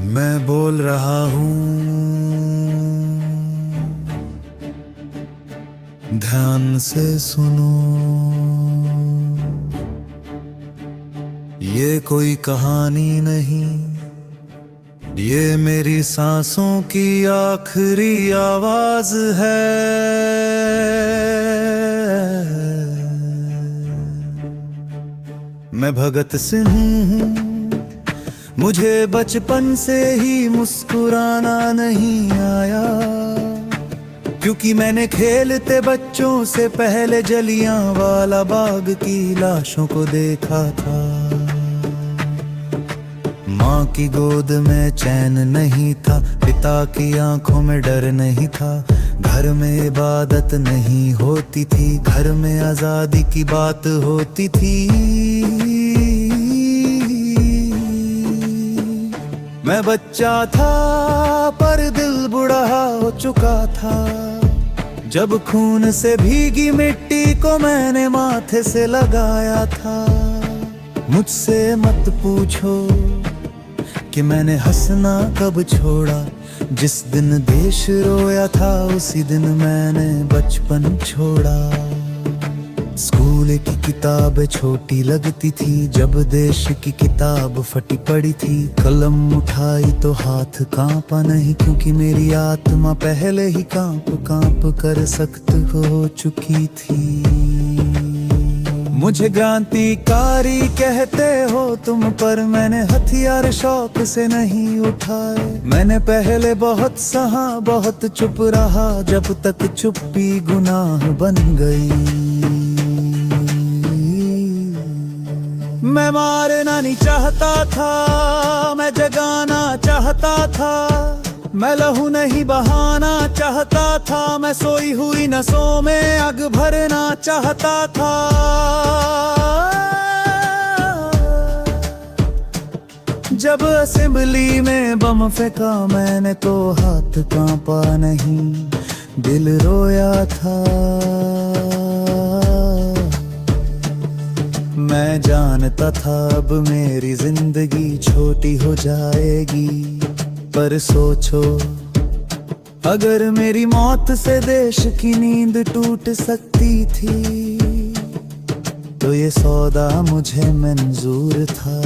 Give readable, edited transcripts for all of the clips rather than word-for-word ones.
मैं बोल रहा हूँ, ध्यान से सुनो। ये कोई कहानी नहीं, ये मेरी सांसों की आखिरी आवाज है। मैं भगत सिंह हूँ, मुझे बचपन से ही मुस्कुराना नहीं आया, क्योंकि मैंने खेलते बच्चों से पहले जलियांवाला बाग की लाशों को देखा था। माँ की गोद में चैन नहीं था, पिता की आंखों में डर नहीं था, घर में इबादत नहीं होती थी, घर में आजादी की बात होती थी। मैं बच्चा था पर दिल बूढ़ा हो चुका था, जब खून से भीगी मिट्टी को मैंने माथे से लगाया था। मुझसे मत पूछो कि मैंने हंसना कब छोड़ा, जिस दिन देश रोया था उसी दिन मैंने बचपन छोड़ा। स्कूल की किताब छोटी लगती थी, जब देश की किताब फटी पड़ी थी। कलम उठाई तो हाथ कांपा नहीं, क्योंकि मेरी आत्मा पहले ही कांप कांप कर सख्त हो चुकी थी। मुझे क्रांतिकारी कहते हो तुम, पर मैंने हथियार शौक से नहीं उठाए। मैंने पहले बहुत सहा, बहुत चुप रहा, जब तक चुप्पी गुनाह बन गई। मैं मारना नहीं चाहता था, मैं जगाना चाहता था, मैं लहू नहीं बहाना चाहता था, मैं सोई हुई नसों में आग भरना चाहता था। जब असेंबली में बम फेंका मैंने तो हाथ कांपा नहीं, दिल रोया था। मैं जानता था अब मेरी जिंदगी छोटी हो जाएगी, पर सोचो अगर मेरी मौत से देश की नींद टूट सकती थी, तो ये सौदा मुझे मंजूर था।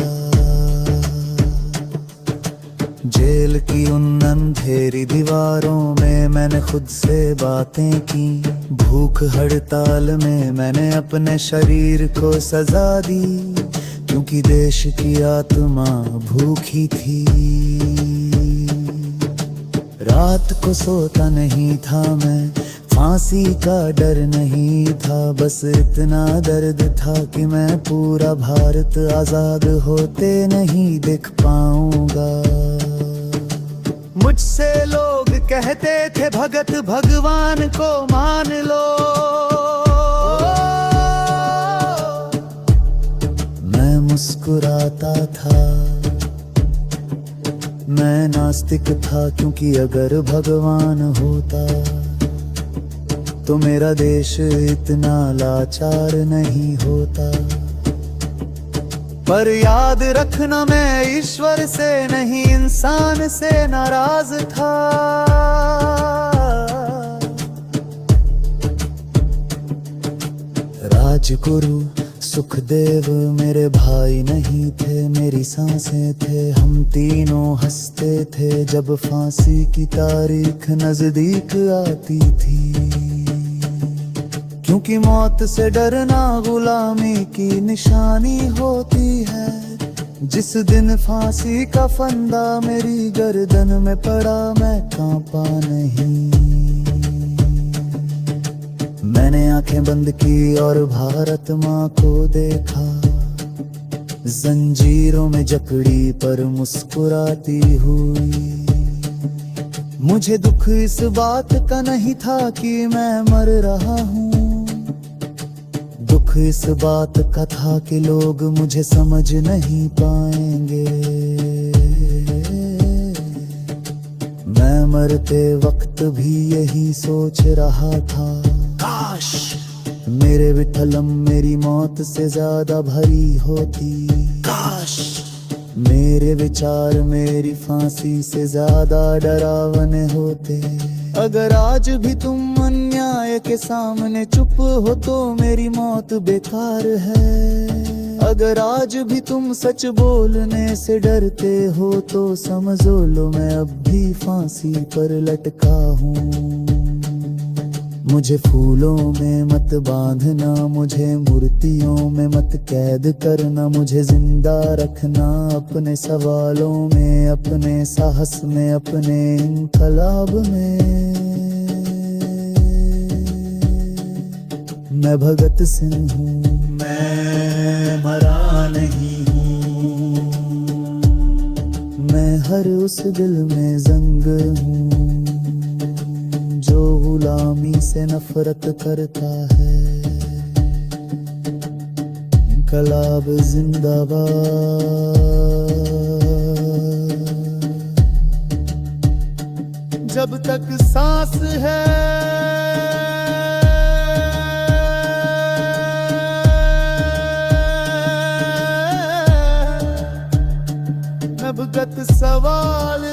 जेल की उन अंधेरी दीवारों में मैंने खुद से बातें की, भूख हड़ताल में मैंने अपने शरीर को सजा दी, क्योंकि देश की आत्मा भूखी थी। रात को सोता नहीं था मैं, फांसी का डर नहीं था, बस इतना दर्द था कि मैं पूरा भारत आजाद होते नहीं देख पाऊंगा। मुझसे लोग कहते थे भगत भगवान को मान लो, मैं मुस्कुराता था। मैं नास्तिक था, क्योंकि अगर भगवान होता तो मेरा देश इतना लाचार नहीं होता। पर याद रखना मैं ईश्वर से नहीं इंसान से नाराज था। राजगुरु सुखदेव मेरे भाई नहीं थे, मेरी सांसें थे, हम तीनों हंसते थे जब फांसी की तारीख नजदीक आती थी। क्योंकि मौत से डरना गुलामी की निशानी होती है। जिस दिन फांसी का फंदा मेरी गर्दन में पड़ा मैं कांपा नहीं। मैंने आंखें बंद की और भारत माँ को देखा, जंजीरों में जकड़ी पर मुस्कुराती हुई। मुझे दुख इस बात का नहीं था कि मैं मर रहा हूँ, दुख इस बात का था कि लोग मुझे समझ नहीं पाएंगे। मैं मरते वक्त भी यही सोच रहा था, काश मेरे विठलम मेरी मौत से ज्यादा भरी होती। काश मेरे विचार मेरी फांसी से ज्यादा डरावने होते। अगर आज भी तुम अन्याय के सामने चुप हो तो मेरी मौत बेकार है। अगर आज भी तुम सच बोलने से डरते हो तो समझो लो मैं अब भी फांसी पर लटका हूँ। मुझे फूलों में मत बांधना, मुझे मूर्तियों में मत कैद करना, मुझे जिंदा रखना अपने सवालों में, अपने साहस में, अपने इनकलाब में। मैं भगत सिंह हूँ, मैं मरा नहीं हूँ। मैं हर उस दिल में जंग हूँ जो गुलामी से नफरत करता है। इनकलाब जिंदाबाद। जब तक सांस है नवगत सवाल